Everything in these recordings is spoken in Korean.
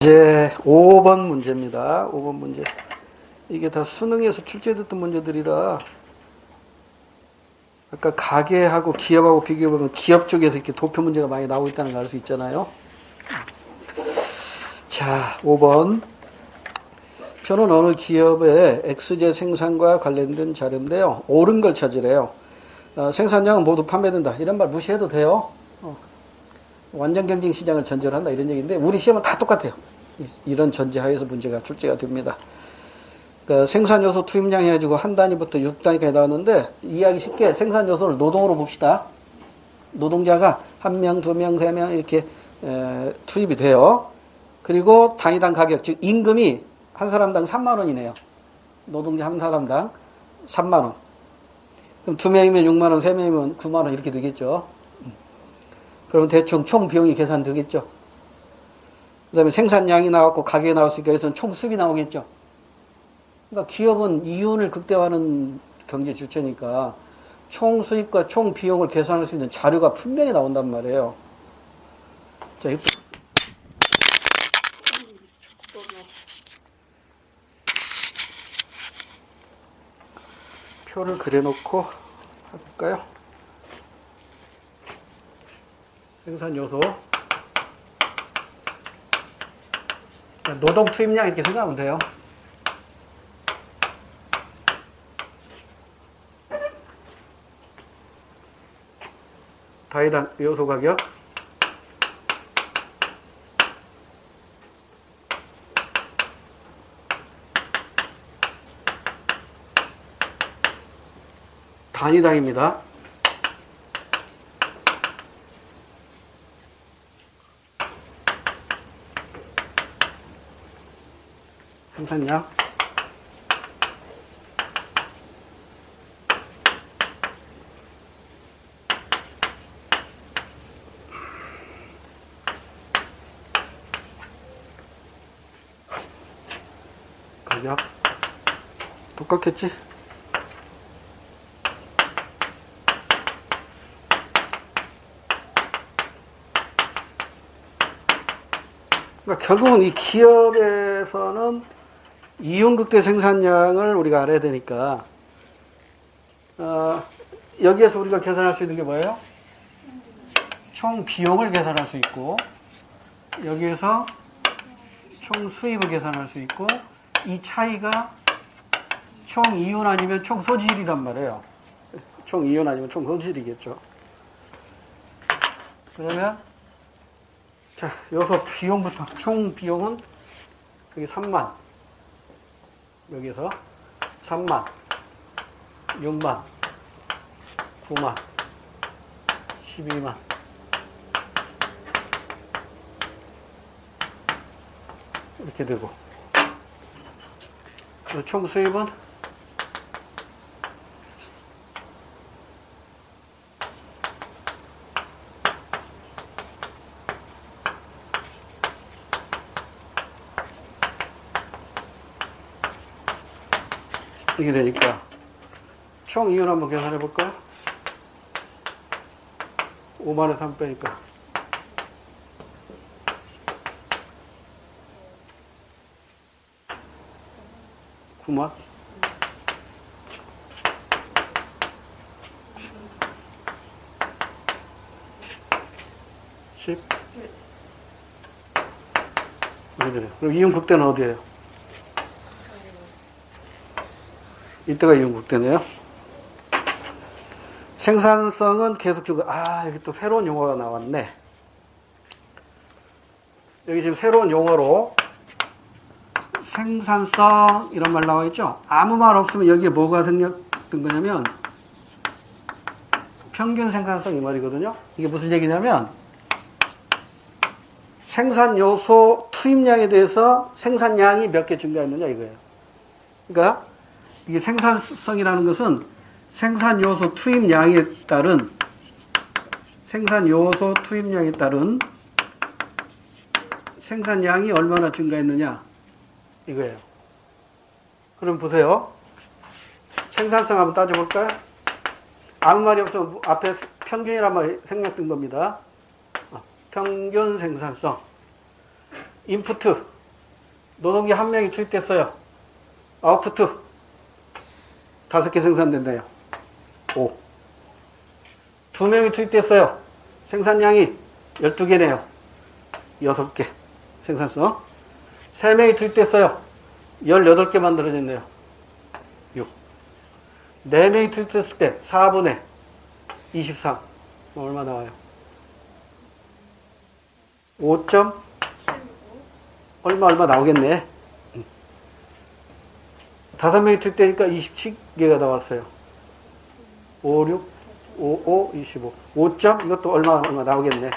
이제 5번 문제입니다. 5번 문제. 이게 다 수능에서 출제됐던 문제들이라 아까 가계하고 기업하고 비교해보면 기업 쪽에서 이렇게 도표 문제가 많이 나오고 있다는 걸 알 수 있잖아요. 자, 5번. 표는 어느 기업의 X제 생산과 관련된 자료인데요. 옳은 걸 찾으래요. 생산량은 모두 판매된다. 이런 말 무시해도 돼요. 완전 경쟁 시장을 전제로 한다. 이런 얘기인데 우리 시험은 다 똑같아요. 이런 전제하에서 문제가 출제가 됩니다. 그러니까 생산 요소 투입량 해가지고 한 단위부터 6단위까지 나왔는데 이해하기 쉽게 생산 요소를 노동으로 봅시다. 노동자가 한 명, 두 명, 세 명 이렇게 투입이 돼요. 그리고 단위당 가격, 즉 임금이 한 사람당 3만 원이네요. 노동자 한 사람당 3만 원. 그럼 두 명이면 6만 원, 세 명이면 9만 원 이렇게 되겠죠. 그러면 대충 총 비용이 계산되겠죠. 그 다음에 생산량이 나왔고 가격이 나왔으니까 여기서는 총 수입이 나오겠죠. 그러니까 기업은 이윤을 극대화하는 경제 주체니까 총 수입과 총 비용을 계산할 수 있는 자료가 분명히 나온단 말이에요. 자, 표를 그려놓고 해볼까요? 생산 요소. 노동 투입량 이렇게 생각하면 돼요. 단위당 요소 가격. 단위당입니다. 생산량. 가격. 똑같겠지? 그러니까 결국은 이 기업에서는 이윤극대 생산량을 우리가 알아야 되니까 여기에서 우리가 계산할 수 있는 게 뭐예요? 총 비용을 계산할 수 있고 여기에서 총 수입을 계산할 수 있고 이 차이가 총 이윤 아니면 총 소질이란 말이에요. 총 이윤 아니면 총 소질이겠죠. 그러면 자 여기서 비용부터 총 비용은 여기 3만 여기서 3만 6만 9만 12만 이렇게 되고 총 수입은 이렇게 되니까 총 이윤 한번 계산해 볼까요? 5만에 3 빼니까 9만 10 이렇게 되네요. 그럼 이윤 극대는 어디예요? 이때가 이윤 극대네요. 생산성은 계속 주고 여기 또 새로운 용어가 나왔네. 여기 지금 새로운 용어로 생산성 이런 말 나와 있죠. 아무 말 없으면 여기에 뭐가 생겼던 거냐면 평균 생산성 이 말이거든요. 이게 무슨 얘기냐면 생산 요소 투입량에 대해서 생산량이 몇 개 증가했느냐 이거예요. 그러니까 이게 생산성이라는 것은 생산 요소 투입량에 따른 생산량이 얼마나 증가했느냐 이거예요. 그럼 보세요. 생산성 한번 따져볼까요? 아무 말이 없으면 앞에 평균이란 말이 생략된 겁니다. 평균 생산성. 인푸트. 노동기 한 명이 투입됐어요. 아웃푸트. 5개 생산된대요. 5. 2명이 투입됐어요. 생산량이 12개네요. 6개. 생산성. 3명이 투입됐어요. 18개 만들어졌네요. 6. 4명이 투입됐을 때 4분의 23. 얼마 나와요? 5. 얼마 나오겠네. 5명이 투입되니까 27개가 나왔어요. 5, 6, 5, 5, 25. 5점? 이것도 얼마 나오겠네.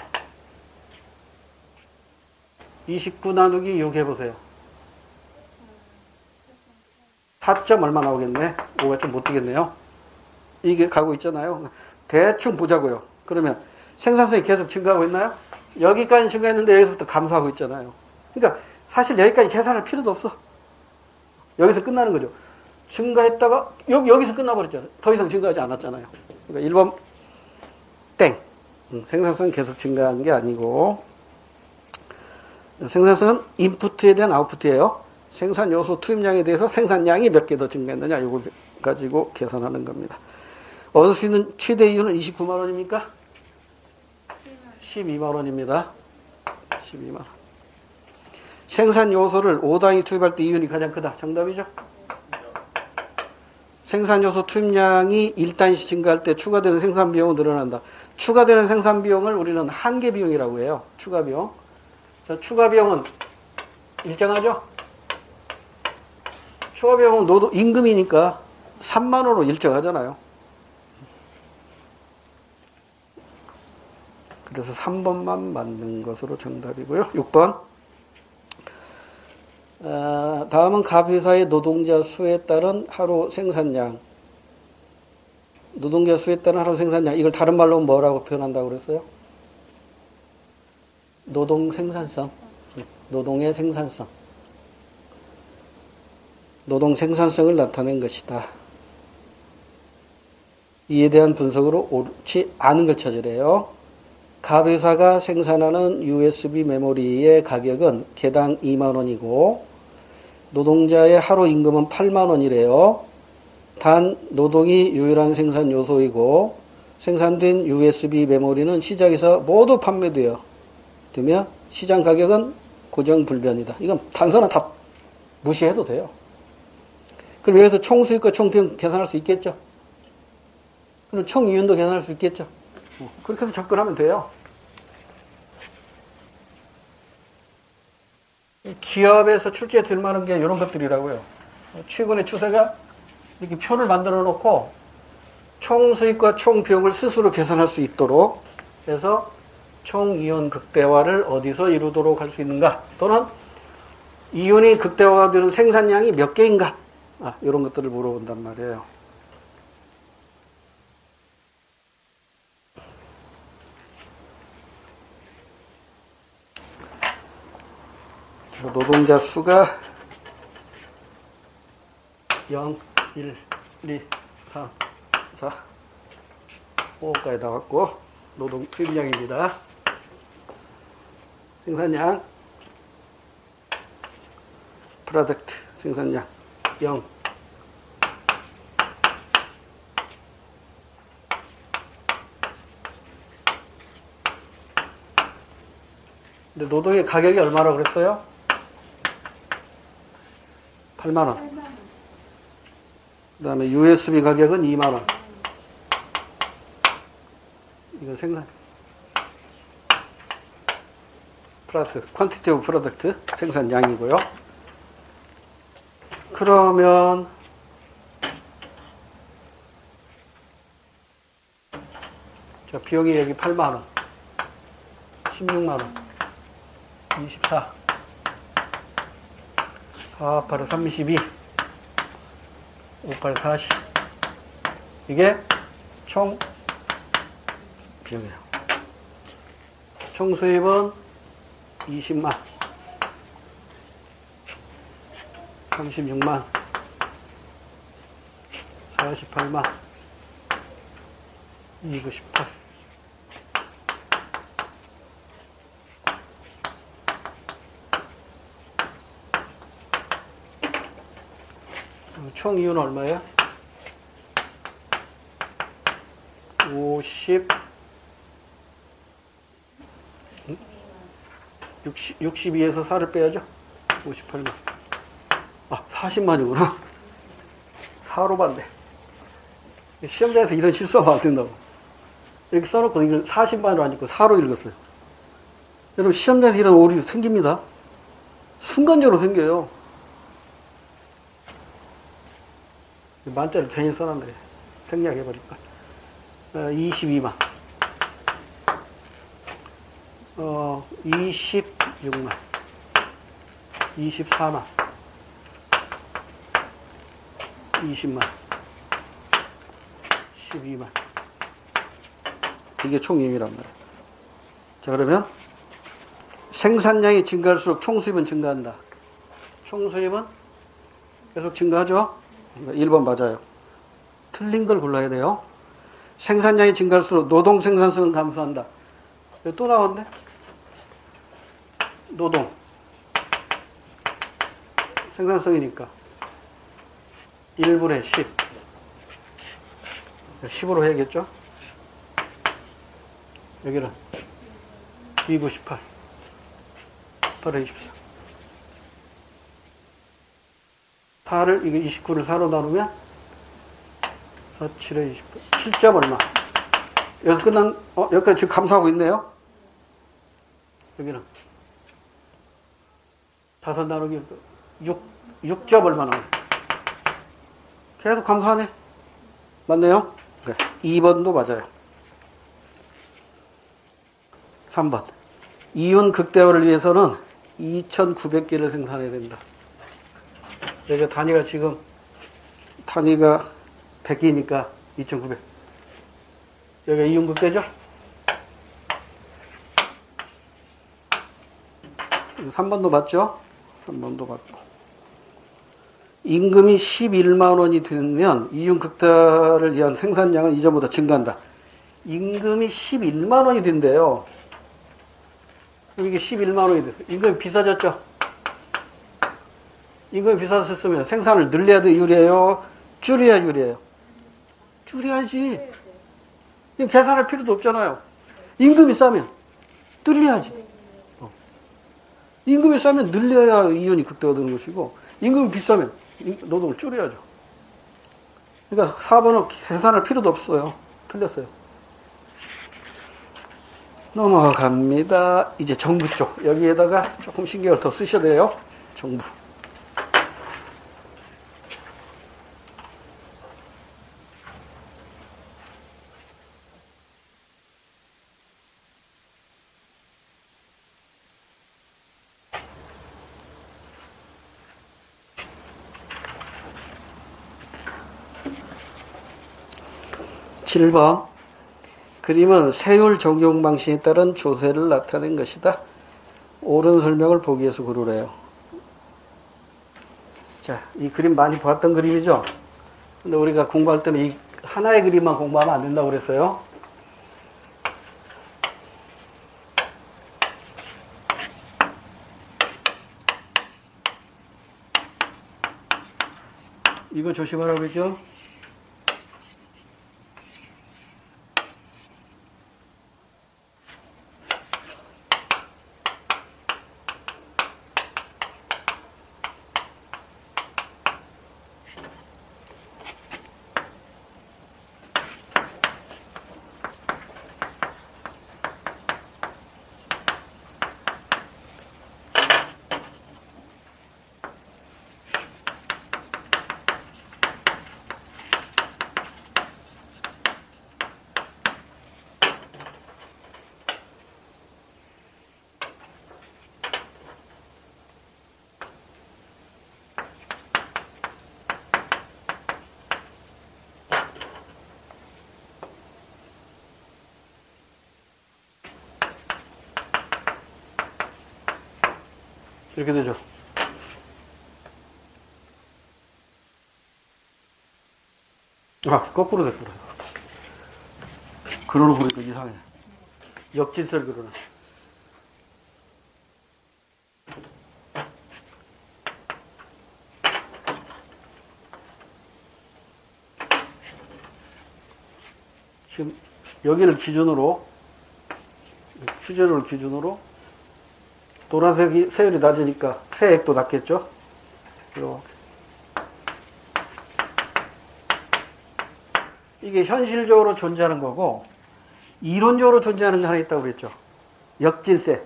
29 나누기 6 해보세요. 4점 얼마 나오겠네. 5가 좀 못 되겠네요. 이게 가고 있잖아요. 대충 보자고요. 그러면 생산성이 계속 증가하고 있나요? 여기까지 증가했는데 여기서부터 감소하고 있잖아요. 그러니까 사실 여기까지 계산할 필요도 없어. 여기서 끝나는 거죠. 증가했다가 여기서 끝나버렸잖아요. 더 이상 증가하지 않았잖아요. 그러니까 1번 땡. 생산성은 계속 증가한 게 아니고 생산성은 인푸트에 대한 아웃푸트예요. 생산 요소 투입량에 대해서 생산량이 몇 개 더 증가했느냐 이걸 가지고 계산하는 겁니다. 얻을 수 있는 최대 이윤은 29만 원입니까? 12만 원입니다. 12만 원. 생산 요소를 5단위 투입할 때 이윤이 가장 크다. 정답이죠? 생산 요소 투입량이 1단위씩 증가할 때 추가되는 생산 비용은 늘어난다. 추가되는 생산 비용을 우리는 한계 비용이라고 해요. 추가 비용. 자, 추가 비용은 일정하죠? 추가 비용은 임금이니까 3만 원으로 일정하잖아요. 그래서 3번만 맞는 것으로 정답이고요. 6번. 다음은 갑 회사의 노동자 수에 따른 하루 생산량. 노동자 수에 따른 하루 생산량. 이걸 다른 말로 뭐라고 표현한다고 그랬어요? 노동 생산성. 노동의 생산성. 노동 생산성을 나타낸 것이다. 이에 대한 분석으로 옳지 않은 걸 찾으래요. 갑 회사가 생산하는 USB 메모리의 가격은 개당 2만 원이고 노동자의 하루 임금은 8만 원이래요. 단 노동이 유일한 생산 요소이고 생산된 USB 메모리는 시장에서 모두 판매되어 되며 시장 가격은 고정 불변이다. 이건 단서는 다 무시해도 돼요. 그럼 여기서 총 수익과 총 비용 계산할 수 있겠죠? 그럼 총 이윤도 계산할 수 있겠죠? 그렇게 해서 접근하면 돼요. 기업에서 출제에 될 만한 게 이런 것들이라고요. 최근의 추세가 이렇게 표를 만들어 놓고 총 수익과 총 비용을 스스로 계산할 수 있도록 해서 총 이윤 극대화를 어디서 이루도록 할 수 있는가? 또는 이윤이 극대화가 되는 생산량이 몇 개인가? 이런 것들을 물어본단 말이에요. 노동자 수가 0, 1, 2, 3, 4, 5까지 나왔고 노동 투입량입니다. 생산량 프로덕트 생산량 0 근데 노동의 가격이 얼마라고 그랬어요? 8만 원. 그 다음에 USB 가격은 2만 원. 이건 생산. 프로덕트, 퀀티티 오브 프로덕트, 생산량이고요. 그러면 자, 비용이 여기 8만 원, 16만 원, 24, 4, 8, 32, 5, 8, 40. 이게 총 비용이에요. 총 수입은 20만, 36만, 48만, 298. 총 이유는 얼마예요? 50, 62에서 4를 빼야죠. 58만. 아, 40만이구나. 4로 봤네. 시험장에서 이런 실수하면 안 된다고. 이렇게 써놓고 이걸 40만으로 안 읽고 4로 읽었어요. 여러분, 시험장에서 이런 오류 생깁니다. 순간적으로 생겨요. 만자를 괜히 써놨네. 생략해버릴까. 22만. 26만. 24만. 20만. 12만. 이게 총임이란 말이에요. 자, 그러면 생산량이 증가할수록 총수입은 증가한다. 총수입은 계속 증가하죠? 1번 맞아요. 틀린 걸 골라야 돼요. 생산량이 증가할수록 노동 생산성은 감소한다. 또 나왔네? 노동. 생산성이니까. 1분의 10. 10으로 해야겠죠? 여기는 298. 8에 24. 4를, 이거 29를 4로 나누면 4, 7에 28. 7점 얼마? 여기서 끝난, 여기까지 지금 감소하고 있네요? 여기는 5 나누기 6점 얼마 나와요? 계속 감소하네. 맞네요? 네. 2번도 맞아요. 3번. 이윤 극대화를 위해서는 2,900개를 생산해야 된다. 여기가 단위가 지금, 단위가 100개니까 2,900. 여기가 이윤 극대죠? 3번도 맞죠? 3번도 맞고. 임금이 11만 원이 되면 이윤 극대화를 위한 생산량은 이전보다 증가한다. 임금이 11만 원이 된대요. 이게 11만 원이 됐어요. 임금이 비싸졌죠? 임금이 비쌌으면 생산을 늘려야 돼, 유리해요? 줄여야 유리해요? 줄여야지. 계산할 필요도 없잖아요. 임금이 싸면 늘려야지. 임금이 싸면 늘려야 이윤이 극대화되는 것이고, 임금이 비싸면 노동을 줄여야죠. 그러니까 4번은 계산할 필요도 없어요. 틀렸어요. 넘어갑니다. 이제 정부 쪽. 여기에다가 조금 신경을 더 쓰셔야 돼요. 정부. 칠 번. 그림은 세율 적용 방식에 따른 조세를 나타낸 것이다. 옳은 설명을 보기 위해서 그러래요. 자, 이 그림 많이 봤던 그림이죠? 근데 우리가 공부할 때는 이 하나의 그림만 공부하면 안 된다고 그랬어요. 이거 조심하라고 그랬죠? 이렇게 되죠. 아, 거꾸로 됐구나. 그러고 보니까 이상해. 역질설 그러나. 지금 여기를 기준으로, 휴재료를 기준으로 노란색이 세율이 낮으니까 세액도 낮겠죠? 이렇게. 이게 현실적으로 존재하는 거고, 이론적으로 존재하는 게 하나 있다고 그랬죠. 역진세,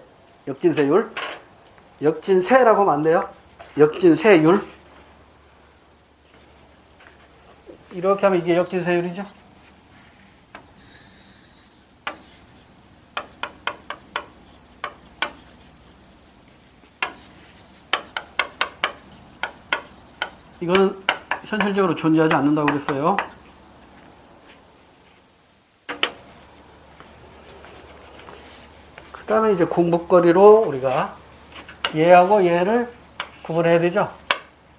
역진세율. 역진세라고 하면 안 돼요. 역진세율. 이렇게 하면 이게 역진세율이죠. 이거는 현실적으로 존재하지 않는다고 그랬어요. 그 다음에 이제 공부거리로 우리가 얘하고 얘를 구분해야 되죠.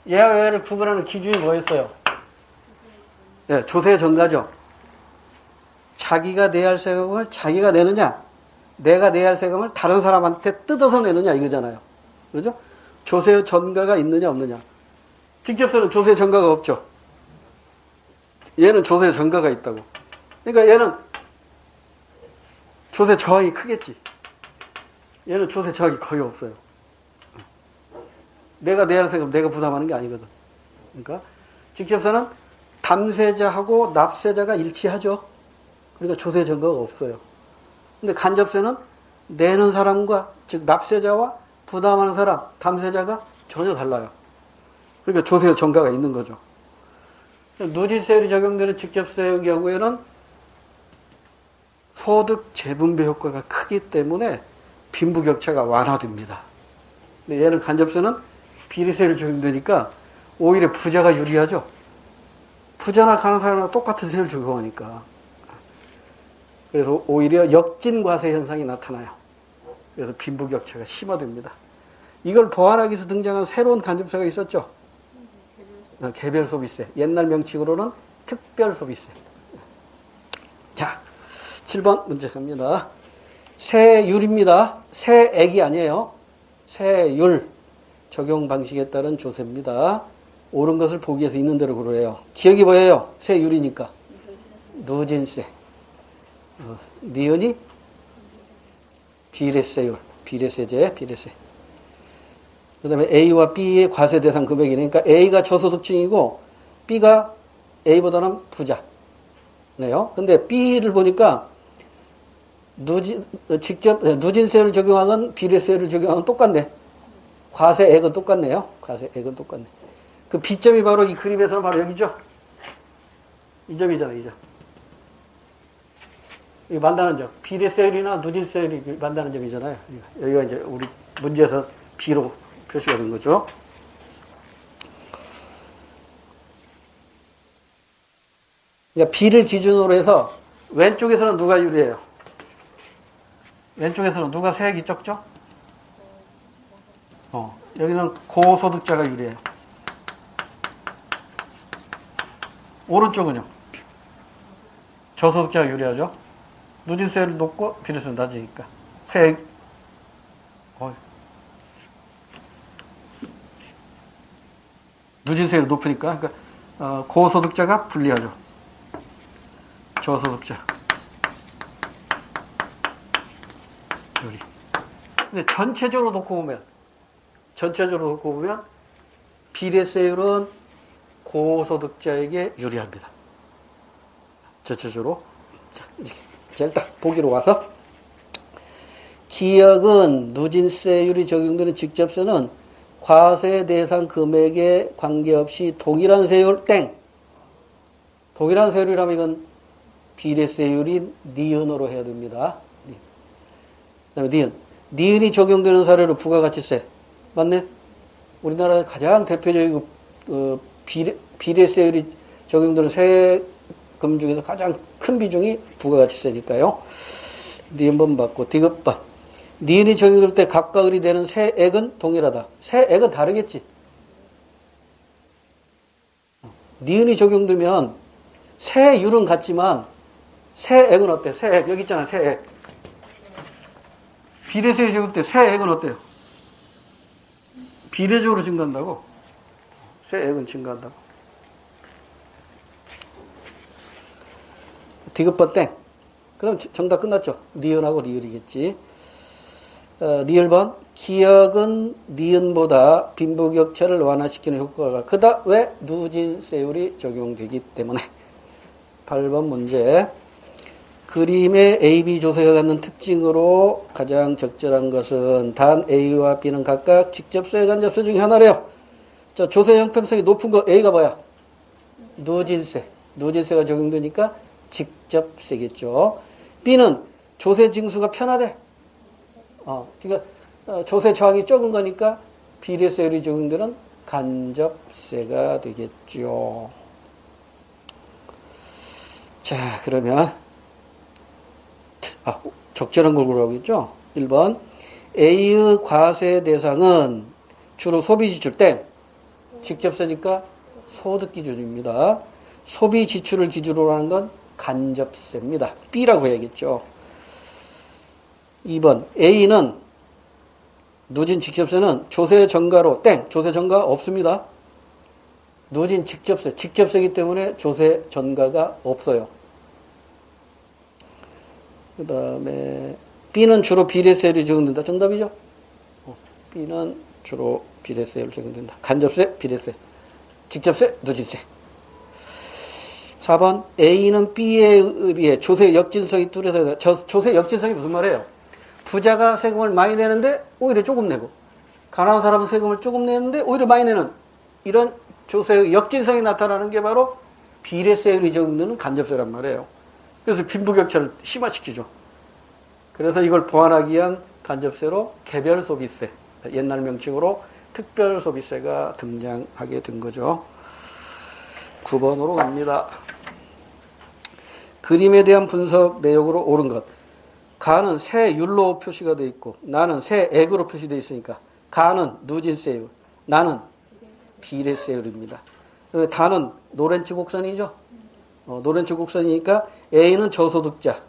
얘하고 얘를 구분하는 기준이 뭐였어요? 네, 조세 전가죠. 자기가 내야 할 세금을 자기가 내느냐, 내가 내야 할 세금을 다른 사람한테 뜯어서 내느냐 이거잖아요. 그죠? 조세 전가가 있느냐 없느냐. 직접세는 조세 전가가 없죠. 얘는 조세 전가가 있다고. 그러니까 얘는 조세 저항이 크겠지. 얘는 조세 저항이 거의 없어요. 내가 내야 할 세금 내가 부담하는 게 아니거든. 그러니까 직접세는 담세자하고 납세자가 일치하죠. 그러니까 조세 전가가 없어요. 근데 간접세는 내는 사람과, 즉 납세자와 부담하는 사람, 담세자가 전혀 달라요. 그러니까 조세 전가가 있는 거죠. 누진세율이 적용되는 직접세의 경우에는 소득 재분배 효과가 크기 때문에 빈부격차가 완화됩니다. 근데 얘는 간접세는 비례세율이 적용되니까 오히려 부자가 유리하죠. 부자나 가는 사람이랑 똑같은 세율 적용하니까. 그래서 오히려 역진과세 현상이 나타나요. 그래서 빈부격차가 심화됩니다. 이걸 보완하기 위해서 등장한 새로운 간접세가 있었죠. 개별소비세. 옛날 명칭으로는 특별소비세. 자, 7번 문제 갑니다. 세율입니다. 세액이 아니에요. 세율. 적용 방식에 따른 조세입니다. 옳은 것을 보기 위해서 있는 대로 그러해요. 기억이 뭐예요? 세율이니까. 누진세. 니은이 비례세율. 비례세제, 비례세. 그 다음에 A와 B의 과세 대상 금액이니까 그러니까 A가 저소득층이고 B가 A보다는 부자네요. 근데 B를 보니까 누진세를 적용하건 비례세를 적용하건 똑같네. 과세액은 똑같네요. 과세액은 똑같네. 그 B점이 바로 이 그림에서는 바로 여기죠. 이 점이잖아요. 이 점. 이 만나는 점. 비례세율이나 누진세율이 만나는 점이잖아요. 여기가 이제 우리 문제에서 B로 표시가 된 거죠. 그러니까 B를 기준으로 해서 왼쪽에서는 누가 유리해요? 왼쪽에서는 누가 세액이 적죠? 여기는 고소득자가 유리해요. 오른쪽은요? 저소득자가 유리하죠? 누진세율 높고 비례세율 낮으니까. 세액, 누진세율이 높으니까, 그러니까, 고소득자가 불리하죠. 저소득자. 유리. 근데 전체적으로 놓고 보면, 비례세율은 고소득자에게 유리합니다. 전체적으로. 자, 일단 보기로 와서. 기억은 누진세율이 적용되는 직접세는 과세 대상 금액에 관계없이 동일한 세율 땡. 동일한 세율이라면 이건 비례세율인 니은으로 해야 됩니다. 그 다음에 니은. 니은이 적용되는 사례로 부가가치세. 맞네? 우리나라의 가장 대표적인 비례세율이 적용되는 세금 중에서 가장 큰 비중이 부가가치세니까요. 니은번 받고 디귿번. 니은이 적용될 때 값과 을이 되는 세액은 동일하다. 세액은 다르겠지. 니은이 적용되면 세율은 같지만 세액은 어때? 세액 여기 있잖아. 세액. 비례세율이 적용될 때 세액은 어때요? 비례적으로 증가한다고? 세액은 증가한다고. 디귿번 땡. 그럼 정답 끝났죠. 니은하고 리을이겠지. 리을번 기역은 니은보다 빈부격차를 완화시키는 효과가 크다. 왜? 누진세율이 적용되기 때문에. 8번 문제. 그림의 AB 조세가 갖는 특징으로 가장 적절한 것은 단 A와 B는 각각 직접세, 간접세 중에 하나래요. 자, 조세 형평성이 높은 거 A가 뭐야? 누진세. 누진세가 적용되니까 직접세겠죠. B는 조세 징수가 편하대. 그러니까 조세 저항이 적은 거니까 비례세율이 적용되는 간접세가 되겠죠. 자, 그러면 적절한 걸 고르라고 했죠. 1번 A의 과세 대상은 주로 소비 지출 땡 직접세니까 소득 기준입니다. 소비 지출을 기준으로 하는 건 간접세입니다. B라고 해야겠죠. 2번 A는 누진 직접세는 조세 전가로 땡 조세 전가 없습니다. 누진 직접세 직접세이기 때문에 조세 전가가 없어요. 그 다음에 B는 주로 비례세율이 적용된다. 정답이죠? B는 주로 비례세율이 적용된다. 간접세, 비례세, 직접세, 누진세. 4번 A는 B에 비해 조세 역진성이 뚜렷하다. 조세 역진성이 무슨 말이에요? 부자가 세금을 많이 내는데 오히려 조금 내고 가난한 사람은 세금을 조금 내는데 오히려 많이 내는 이런 조세 역진성이 나타나는 게 바로 비례세율이 적용되는 간접세란 말이에요. 그래서 빈부격차를 심화시키죠. 그래서 이걸 보완하기 위한 간접세로 개별소비세, 옛날 명칭으로 특별소비세가 등장하게 된 거죠. 9번으로 갑니다. 그림에 대한 분석 내용으로 옳은 것. 가는 세율로 표시가 되어 있고 나는 세액으로 표시되어 있으니까 가는 누진세율, 나는 비례세율입니다. 다는 노렌츠 곡선이죠. 노렌츠 곡선이니까 A는 저소득자,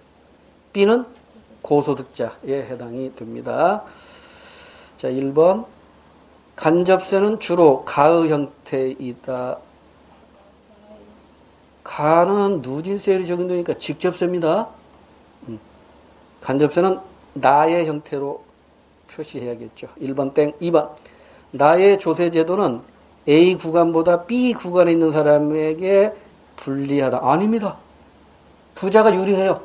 B는 고소득자에 해당이 됩니다. 자, 1번 간접세는 주로 가의 형태이다. 가는 누진세율이 적용되니까 직접세입니다. 간접세는 나의 형태로 표시해야겠죠. 1번 땡. 2번 나의 조세제도는 A 구간보다 B 구간에 있는 사람에게 불리하다. 아닙니다. 부자가 유리해요.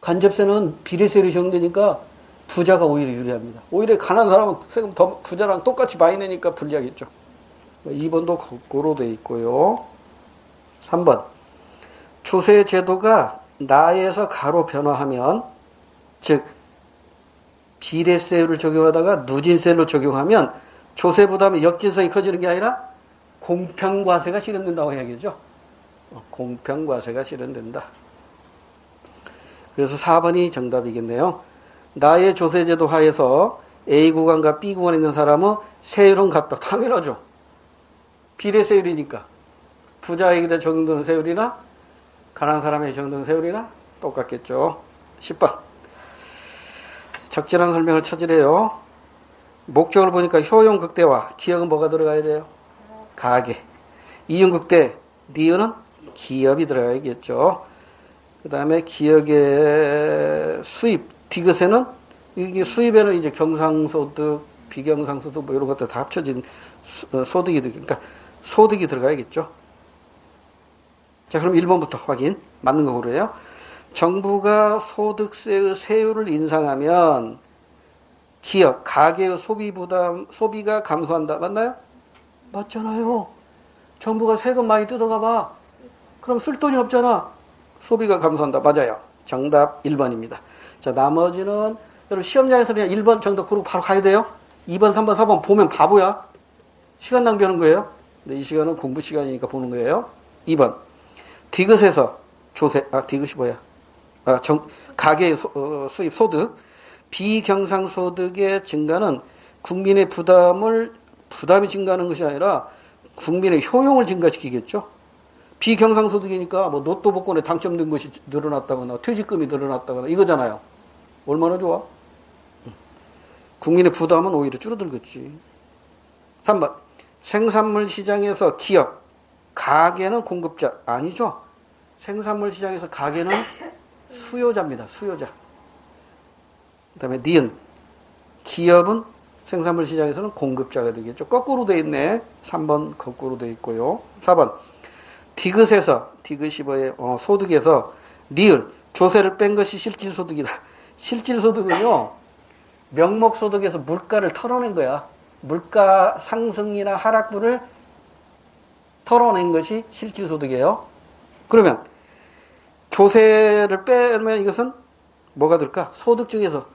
간접세는 비례세율이 적용되니까 부자가 오히려 유리합니다. 오히려 가난한 사람은 세금 더 부자랑 똑같이 많이 내니까 불리하겠죠. 2번도 거꾸로 되어 있고요. 3번 조세제도가 나에서 가로 변화하면 즉 비례세율을 적용하다가 누진세율로 적용하면 조세 부담의 역진성이 커지는 게 아니라 공평과세가 실현된다고 해야겠죠. 공평과세가 실현된다. 그래서 4번이 정답이겠네요. 나의 조세제도 하에서 A 구간과 B 구간에 있는 사람은 세율은 같다. 당연하죠. 비례세율이니까 부자에게 적용되는 세율이나 가난한 사람에게 적용되는 세율이나 똑같겠죠. 10번 적절한 설명을 찾으래요. 목적을 보니까 효용 극대화 기역은 뭐가 들어가야 돼요? 가계. 이용 극대 니은은 기업이 들어가야겠죠. 그 다음에 기역의 수입 디귿에는 이게 수입에는 이제 경상소득, 비경상소득 뭐 이런 것들 다 합쳐진 소득이 그러니까 소득이 들어가야겠죠. 자, 그럼 1번부터 확인. 맞는 거 고르래요. 정부가 소득세의 세율을 인상하면 기업, 가계의 소비 부담, 소비가 감소한다. 맞나요? 맞잖아요. 정부가 세금 많이 뜯어가 봐. 그럼 쓸 돈이 없잖아. 소비가 감소한다. 맞아요. 정답 1번입니다. 자, 나머지는 여러분 시험장에서 그냥 1번 정답 고르고 바로 가야 돼요. 2번, 3번, 4번 보면 바보야. 시간 낭비하는 거예요. 근데 이 시간은 공부 시간이니까 보는 거예요. 2번. 디귿에서 조세, 디귿이 뭐야? 가계의 수입 소득. 비경상소득의 증가는 국민의 부담이 증가하는 것이 아니라 국민의 효용을 증가시키겠죠. 비경상소득이니까 뭐 로또 복권에 당첨된 것이 늘어났다거나 퇴직금이 늘어났다거나 이거잖아요. 얼마나 좋아? 국민의 부담은 오히려 줄어들겠지. 3번 생산물 시장에서 기업, 가계는 공급자 아니죠. 생산물 시장에서 가게는 수요자입니다. 수요자. 그 다음에 니은. 기업은 생산물 시장에서는 공급자가 되겠죠. 거꾸로 돼 있네. 3번 거꾸로 돼 있고요. 4번. 디귿이 뭐예요? 소득에서 리을. 조세를 뺀 것이 실질소득이다. 실질소득은요. 명목소득에서 물가를 털어낸 거야. 물가 상승이나 하락분을 털어낸 것이 실질소득이에요. 그러면 조세를 빼면 이것은 뭐가 될까? 소득 중에서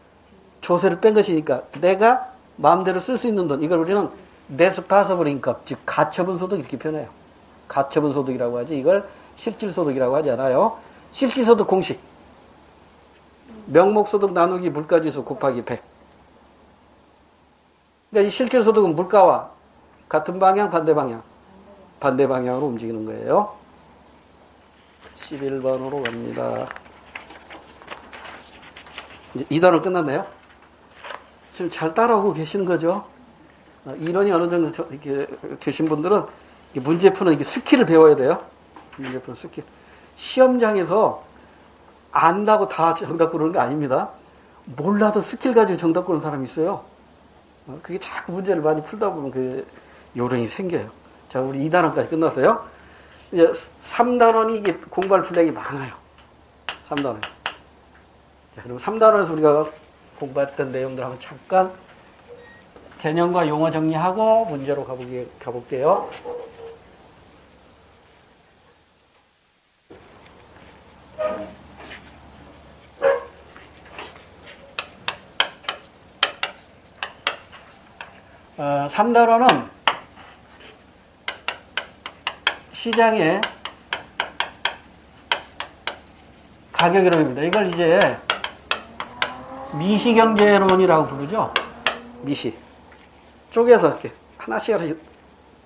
조세를 뺀 것이니까 내가 마음대로 쓸 수 있는 돈, 이걸 우리는 disposable income, 즉 가처분 소득 이렇게 표현해요. 가처분 소득이라고 하지 이걸 실질소득이라고 하지 않아요. 실질소득 공식. 명목소득 나누기 물가지수 곱하기 100. 그러니까 이 실질소득은 물가와 같은 방향, 반대 방향. 반대 방향으로 움직이는 거예요. 11번으로 갑니다. 이제 2단원 끝났나요? 지금 잘 따라오고 계시는 거죠? 이론이 어느 정도 이렇게 되신 분들은 문제 푸는 이게 스킬을 배워야 돼요. 문제 푸는 스킬. 시험장에서 안다고 다 정답 고르는 게 아닙니다. 몰라도 스킬 가지고 정답 고르는 사람이 있어요. 그게 자꾸 문제를 많이 풀다 보면 그 요령이 생겨요. 자, 우리 2단원까지 끝났어요. 이제 3단원이 이게 공부할 분량이 많아요. 3단원. 자, 그리고 3단원에서 우리가 공부했던 내용들 한번 잠깐 개념과 용어 정리하고 문제로 가볼게요. 어, 3단원은 시장의 가격 이론입니다. 이걸 이제 미시경제론이라고 부르죠. 미시. 쪼개서 이렇게 하나씩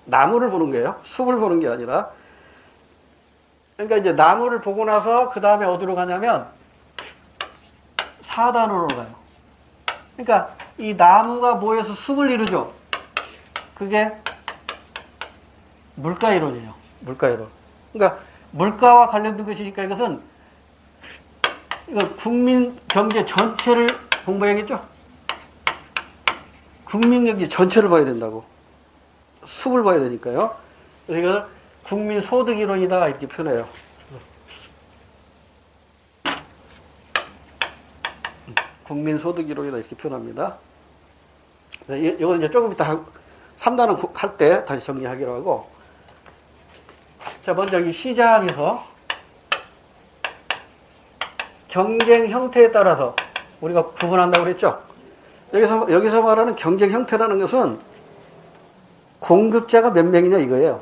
나무를 보는 거예요. 숲을 보는 게 아니라. 그러니까 이제 나무를 보고 나서 그 다음에 어디로 가냐면 4단원으로 가요. 그러니까 이 나무가 모여서 숲을 이루죠. 그게 물가 이론이에요. 물가 이론. 그러니까 물가와 관련된 것이니까 이것은 국민 경제 전체를 공부해야겠죠? 국민 경제 전체를 봐야 된다고. 숲을 봐야 되니까요. 그래서 이걸 국민 소득 이론이다 이렇게 표현해요. 국민 소득 이론이다 이렇게 표현합니다. 이건 이제 조금 이따 3단원 할 때 다시 정리하기로 하고. 자, 먼저 이 시장에서 경쟁 형태에 따라서 우리가 구분한다고 그랬죠? 여기서 말하는 경쟁 형태라는 것은 공급자가 몇 명이냐 이거예요.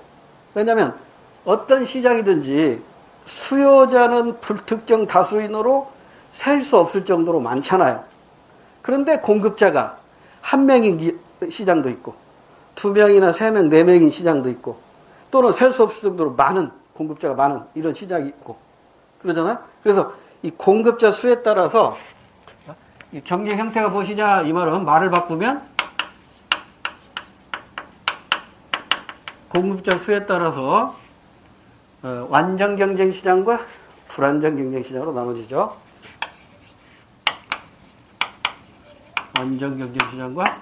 왜냐하면 어떤 시장이든지 수요자는 불특정 다수인으로 셀 수 없을 정도로 많잖아요. 그런데 공급자가 한 명인 시장도 있고, 2명이나 3명, 4명인 시장도 있고, 또는 셀 수 없을 정도로 많은, 공급자가 많은 이런 시장이 있고, 그러잖아요? 그래서 이 공급자 수에 따라서 이 경쟁 형태가 무엇이냐 이 말은 말을 바꾸면 공급자 수에 따라서 완전 경쟁 시장과 불완전 경쟁 시장으로 나눠지죠. 완전 경쟁 시장과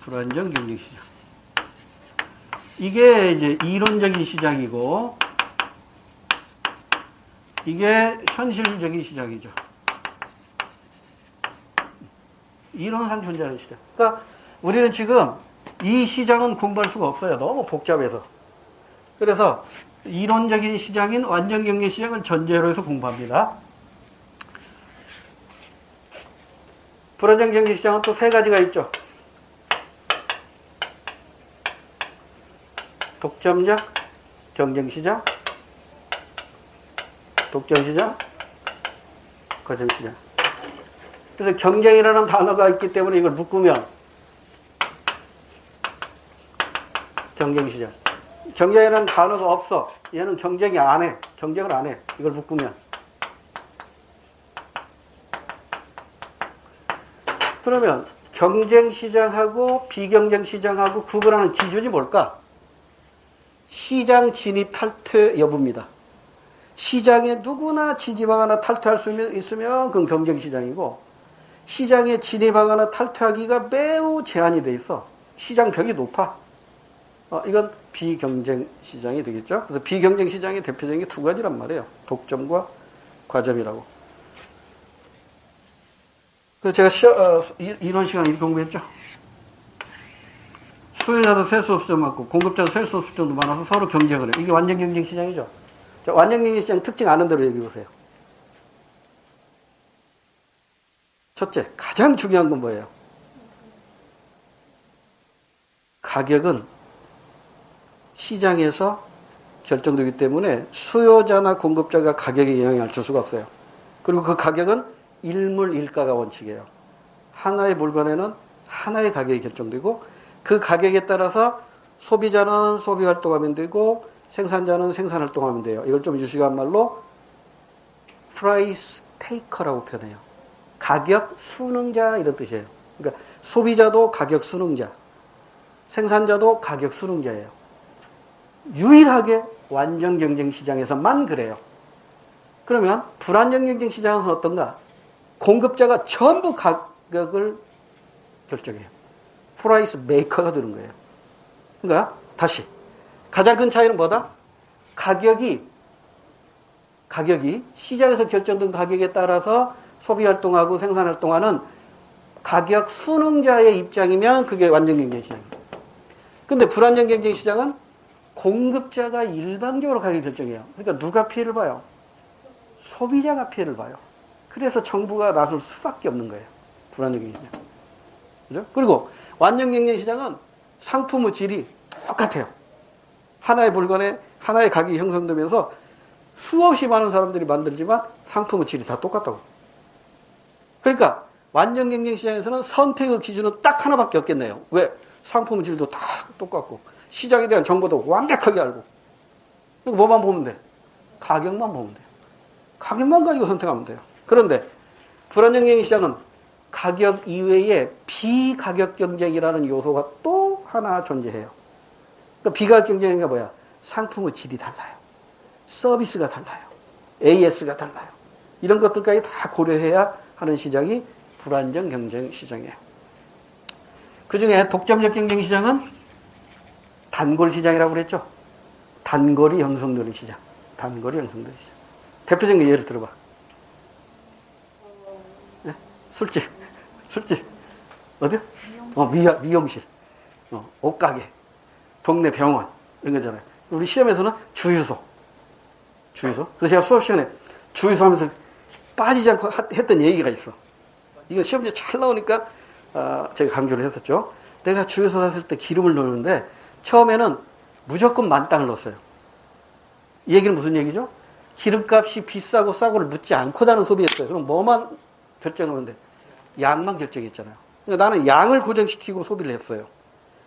불완전 경쟁 시장. 이게 이제 이론적인 시장이고, 이게 현실적인 시장이죠. 이론상 존재하는 시장. 그러니까 우리는 지금 이 시장은 공부할 수가 없어요. 너무 복잡해서. 그래서 이론적인 시장인 완전 경제 시장을 전제로 해서 공부합니다. 불완전 경제 시장은 또 3가지가 있죠. 독점적 경쟁시장, 독점시장, 거점시장. 그래서 경쟁이라는 단어가 있기 때문에 이걸 묶으면 경쟁시장. 경쟁이라는 단어가 없어. 얘는 경쟁이 안 해. 경쟁을 안 해. 이걸 묶으면. 그러면 경쟁시장하고 비경쟁시장하고 구분하는 기준이 뭘까? 시장 진입 탈퇴 여부입니다. 시장에 누구나 진입하거나 탈퇴할 수 있으면 그건 경쟁시장이고, 시장에 진입하거나 탈퇴하기가 매우 제한이 돼 있어. 시장 벽이 높아. 이건 비경쟁 시장이 되겠죠. 그래서 비경쟁 시장의 대표적인 게 두 가지란 말이에요. 독점과 과점이라고. 그래서 제가 이론 시간에 이렇게 공부했죠. 수요자도 셀 수 없을 정도 많고 공급자도 셀 수 없을 정도 많아서 서로 경쟁을 해요. 이게 완전 경쟁 시장이죠. 자, 완전 경쟁 시장 특징 아는 대로 얘기해 보세요. 첫째, 가장 중요한 건 뭐예요? 가격은 시장에서 결정되기 때문에 수요자나 공급자가 가격에 영향을 줄 수가 없어요. 그리고 그 가격은 일물일가가 원칙이에요. 하나의 물건에는 하나의 가격이 결정되고 그 가격에 따라서 소비자는 소비 활동하면 되고 생산자는 생산 활동하면 돼요. 이걸 좀 유식한 말로 price taker라고 표현해요. 가격 순응자 이런 뜻이에요. 그러니까 소비자도 가격 순응자, 생산자도 가격 순응자예요. 유일하게 완전 경쟁 시장에서만 그래요. 그러면 불완전 경쟁 시장에서는 어떤가? 공급자가 전부 가격을 결정해요. 프라이스 메이커가 되는 거예요. 그러니까 다시 가장 큰 차이는 뭐다? 가격이 시장에서 결정된 가격에 따라서 소비 활동하고 생산 활동하는 가격 순응자의 입장이면 그게 완전 경쟁 시장입니다. 근데 불완전 경쟁 시장은 공급자가 일방적으로 가격 결정해요. 그러니까 누가 피해를 봐요? 소비자가 피해를 봐요. 그래서 정부가 나설 수밖에 없는 거예요. 불완전 경쟁 시장. 그죠? 그리고 완전 경쟁 시장은 상품의 질이 똑같아요. 하나의 물건에 하나의 가격이 형성되면서 수없이 많은 사람들이 만들지만 상품의 질이 다 똑같다고. 그러니까 완전 경쟁 시장에서는 선택의 기준은 딱 하나밖에 없겠네요. 왜? 상품의 질도 다 똑같고 시장에 대한 정보도 완벽하게 알고. 그러니까 뭐만 보면 돼? 가격만 보면 돼요. 가격만 가지고 선택하면 돼요. 그런데 불완전 경쟁 시장은 가격 이외에 비가격 경쟁이라는 요소가 또 하나 존재해요. 그러니까 비가격 경쟁이 뭐야? 상품의 질이 달라요. 서비스가 달라요. AS가 달라요. 이런 것들까지 다 고려해야 하는 시장이 불완전 경쟁 시장이에요. 그 중에 독점적 경쟁 시장은 단골 시장이라고 그랬죠. 단골이 형성되는 시장. 단골이 형성되는 시장. 대표적인 예를 들어봐. 네? 술집. 어디요? 미용실. 옷가게. 동네 병원. 이런 거잖아요. 우리 시험에서는 주유소. 그래서 제가 수업 시간에 주유소 하면서 빠지지 않고 했던 얘기가 있어. 이건 시험지에 잘 나오니까 제가 강조를 했었죠. 내가 주유소 갔을 때 기름을 넣는데 처음에는 무조건 만땅을 넣었어요. 이 얘기는 무슨 얘기죠? 기름값이 비싸고 싸고를 묻지 않고 나는 소비했어요. 그럼 뭐만 결정하는데? 양만 결정했잖아요. 그러니까 나는 양을 고정시키고 소비를 했어요.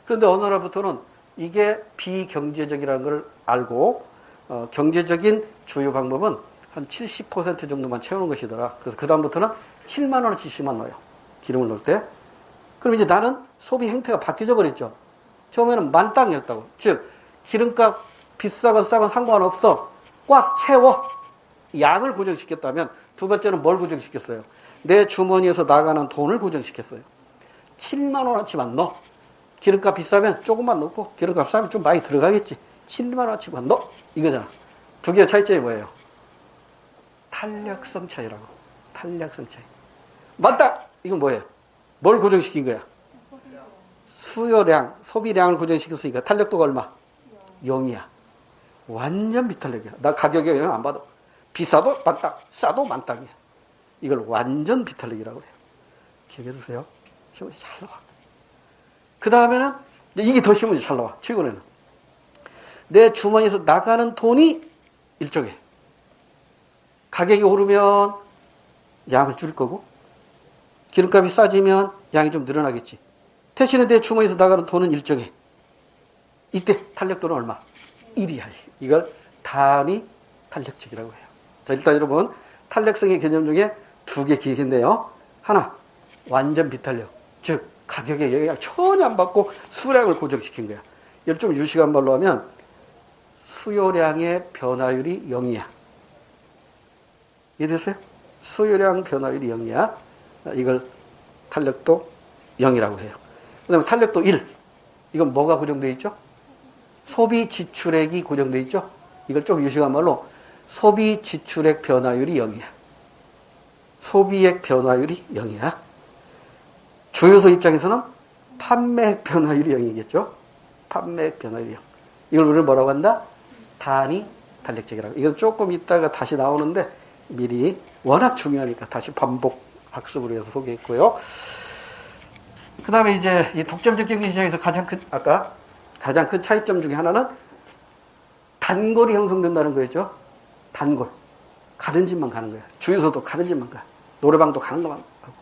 그런데 어느 날부터는 이게 비경제적이라는 걸 알고 경제적인 주유 방법은 한 70% 정도만 채우는 것이더라. 그래서 그 다음부터는 7만 원어치씩만 넣어요. 기름을 넣을 때. 그럼 이제 나는 소비 행태가 바뀌어 버렸죠. 처음에는 만땅이었다고. 즉 기름값 비싸건 싸건 상관없어. 꽉 채워. 양을 고정시켰다면 두 번째는 뭘 고정시켰어요? 내 주머니에서 나가는 돈을 고정시켰어요. 7만 원어치만 넣어. 기름값 비싸면 조금만 넣고 기름값 싸면 좀 많이 들어가겠지. 7만 원어치만 넣어. 이거잖아. 두 개의 차이점이 뭐예요? 탄력성 차이라고. 탄력성 차이. 맞다! 이건 뭐예요? 뭘 고정시킨 거야? 수요량, 소비량을 고정시켰으니까 탄력도가 얼마? 0이야. 완전 비탄력이야. 나 가격에 영향 안 받아. 비싸도 만땅, 싸도 만땅이야. 이걸 완전 비탄력이라고 해요. 기억해 두세요. 시험이 잘 나와. 그 다음에는 이게 더 시험이 잘 나와. 최근에는 내 주머니에서 나가는 돈이 일정해. 가격이 오르면 양을 줄일 거고 기름값이 싸지면 양이 좀 늘어나겠지. 대신에 내 주머니에서 나가는 돈은 일정해. 이때 탄력도는 얼마? 1이야. 이걸 단위 탄력적이라고 해요. 자, 일단 여러분 탄력성의 개념 중에 두 개 기억인데요. 하나, 완전 비탄력. 즉 가격에 영향을 전혀 안 받고 수량을 고정시킨 거야. 이걸 좀 유식한 말로 하면 수요량의 변화율이 0이야. 이해되세요? 수요량 변화율이 0이야. 이걸 탄력도 0이라고 해요. 그 다음에 탄력도 1. 이건 뭐가 고정되어 있죠? 소비 지출액이 고정되어 있죠? 이걸 좀 유식한 말로 소비 지출액 변화율이 0이야. 소비액 변화율이 0이야. 주유소 입장에서는 판매액 변화율이 0이겠죠? 판매액 변화율이 0. 이걸 우리는 뭐라고 한다? 단위 탄력적이라고. 이건 조금 이따가 다시 나오는데 미리 워낙 중요하니까 다시 반복 학습을 위해서 소개했고요. 그 다음에 이제 이 독점적 경제 시장에서 가장 큰 차이점 중에 하나는 단골이 형성된다는 거였죠. 단골. 가는 집만 가는 거야. 주유소도 가는 집만 가. 노래방도 가는 것만 하고.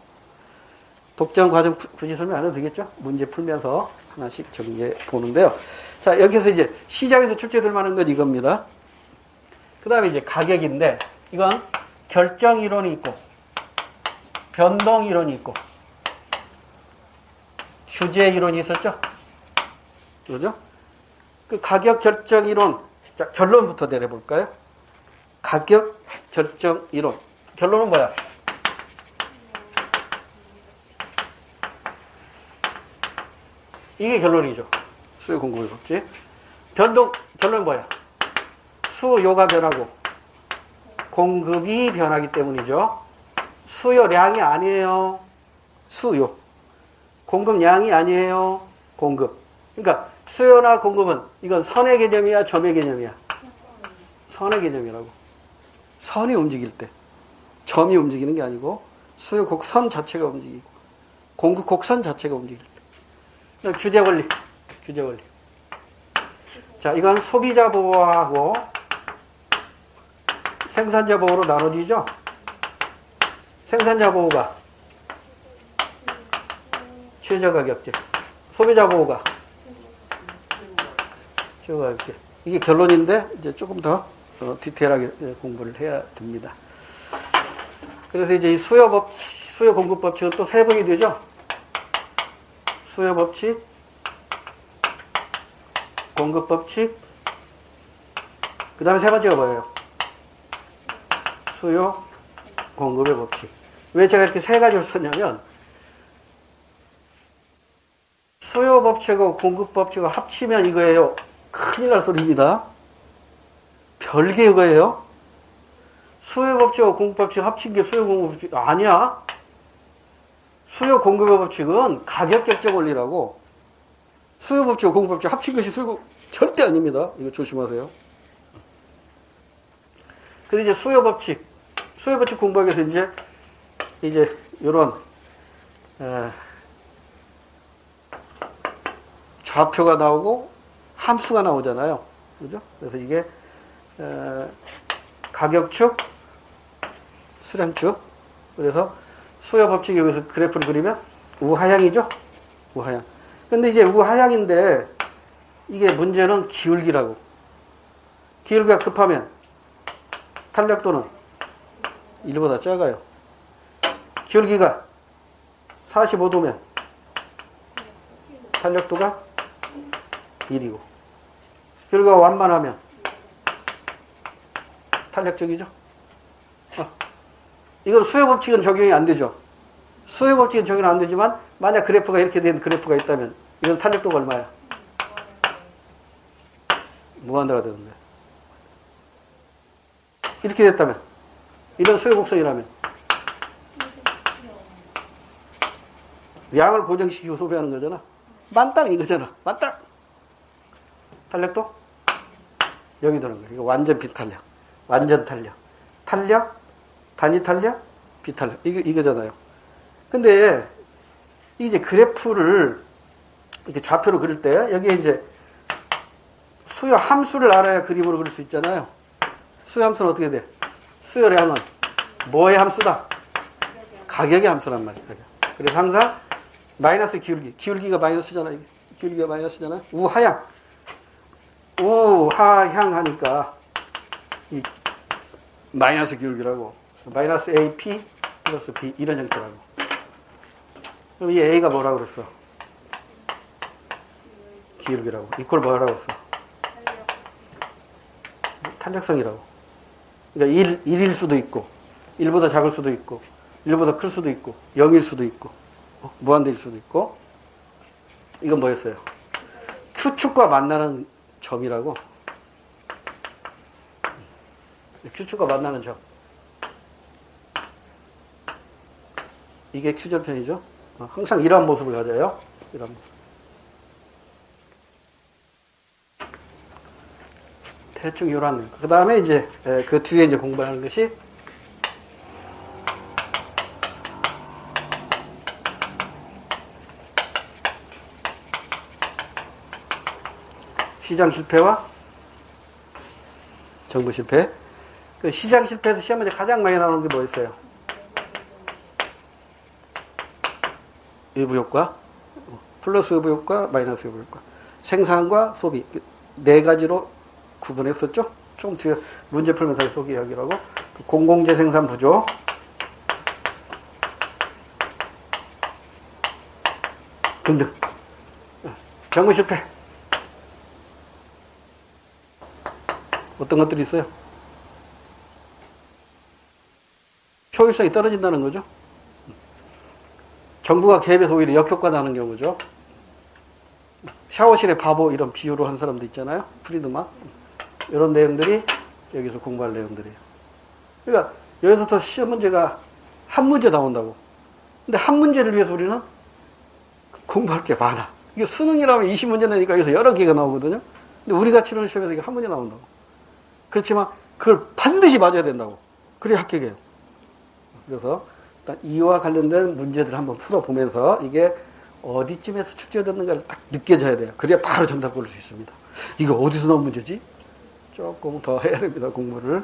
독점 과정 굳이 설명 안 해도 되겠죠? 문제 풀면서 하나씩 정리해 보는데요. 자, 여기서 이제 시장에서 출제될 만한 건 이겁니다. 그 다음에 이제 가격인데, 이건 결정 이론이 있고, 변동 이론이 있고, 규제 이론이 있었죠? 그죠? 그 가격 결정 이론, 자, 결론부터 내려볼까요? 가격 결정 이론. 결론은 뭐야? 이게 결론이죠. 수요 공급의 법칙. 변동, 결론은 뭐야? 수요가 변하고 공급이 변하기 때문이죠. 수요량이 아니에요. 수요. 공급량이 아니에요. 공급. 그러니까 수요나 공급은 이건 선의 개념이야, 점의 개념이야? 선의 개념이라고. 선이 움직일 때. 점이 움직이는 게 아니고 수요 곡선 자체가 움직이고 공급 곡선 자체가 움직일 때. 규제 원리. 규제 원리. 자, 이건 소비자 보호하고 생산자 보호로 나눠지죠? 생산자 보호가 최저가격제. 소비자 보호가 최저가격제. 이게 결론인데 이제 조금 더 디테일하게 공부를 해야 됩니다. 그래서 이제 이 수요 공급 법칙은 또 세 번이 되죠? 수요 법칙, 공급 법칙, 그 다음에 세 번째가 뭐예요? 수요 공급의 법칙. 왜 제가 이렇게 세 가지를 썼냐면 수요 법칙하고 공급 법칙을 합치면 이거예요. 큰일 날 소리입니다. 별게 이거예요. 수요 법칙하고 공급 법칙 합친 게 수요 공급 법칙 아니야. 수요 공급의 법칙은 가격 결정 원리라고. 수요 법칙과 공급 법칙 합친 것이 수요 절대 아닙니다. 이거 조심하세요. 그래서 이제 수요 법칙 공부하기 위해서 이제 이런 좌표가 나오고 함수가 나오잖아요. 그죠? 그래서 이게 가격축, 수량축. 그래서 수요 법칙에 여기서 그래프를 그리면 우하향이죠? 우하향. 근데 이제 우하향인데 이게 문제는 기울기라고. 기울기가 급하면 탄력도는 1보다 작아요. 기울기가 45도면 탄력도가 1이고 기울기가 완만하면 탄력적이죠? 이건 수요 법칙은 적용이 안 되죠. 수요 법칙은 적용이 안 되지만 만약 그래프가 이렇게 된 그래프가 있다면 이건 탄력도가 얼마야? 무한대가 되는데. 이렇게 됐다면 이런 수요 곡선이라면 양을 고정시키고 소비하는 거잖아. 만땅 이거잖아. 만땅. 탄력도 여기 드는 거야. 이거 완전 비탄력. 완전 탄력. 탄력, 단위 탄력, 비탄력. 이거잖아요. 근데 이제 그래프를 이렇게 좌표로 그릴 때 여기에 이제 수요 함수를 알아야 그림으로 그릴 수 있잖아요. 수요 함수는 어떻게 돼? 수요량은 뭐의 함수다? 가격의 함수란 말이에요. 가격. 그래서 항상 마이너스 기울기가 마이너스잖아. 기울기가 마이너스잖아. 우하향 하니까 이 마이너스 기울기라고. 마이너스 AP 플러스 B 이런 형태라고. 그럼 이 A가 뭐라고 그랬어? 기울기라고. 이퀄 뭐라고 그랬어? 탄력성이라고. 그러니까 1일 수도 있고, 1보다 작을 수도 있고, 1보다 클 수도 있고, 0일 수도 있고, 무한대일 수도 있고. 이건 뭐였어요? Q축과 만나는 점이라고. Q축과 만나는 점. 이게 Q절편이죠. 항상 이러한 모습을 가져요. 이런 모습. 대충 이런. 그 다음에 이제 그 뒤에 이제 공부하는 것이 시장 실패와 정부 실패. 그 시장 실패에서 시험 문제 가장 많이 나오는 게 뭐였어요? 일부 효과, 플러스 일부 효과, 마이너스 일부 효과. 생산과 소비. 네 가지로 구분했었죠? 좀 뒤에 문제 풀면서 소개하기라고. 공공재생산 부족. 등등. 정부 실패. 어떤 것들이 있어요? 효율성이 떨어진다는 거죠. 정부가 개입해서 오히려 역효과 나는 경우죠. 샤워실에 바보 이런 비유로 한 사람도 있잖아요. 프리드만. 이런 내용들이 여기서 공부할 내용들이에요. 그러니까 여기서부터 시험 문제가 한 문제 나온다고. 근데 한 문제를 위해서 우리는 공부할 게 많아. 이게 수능이라면 20문제 내니까 여기서 여러 개가 나오거든요. 근데 우리가 치르는 시험에서 이게 한 문제 나온다고. 그렇지만 그걸 반드시 맞아야 된다고. 그래야 합격해요. 그래서 일단 이와 관련된 문제들을 한번 풀어보면서 이게 어디쯤에서 출제됐는가를 딱 느껴져야 돼요. 그래야 바로 정답 고를 수 있습니다. 이거 어디서 나온 문제지? 조금 더 해야 됩니다. 공부를.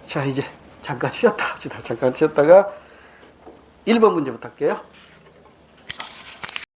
자, 이제 잠깐 쉬었다 합시다. 잠깐 쉬었다가 1번 문제부터 할게요.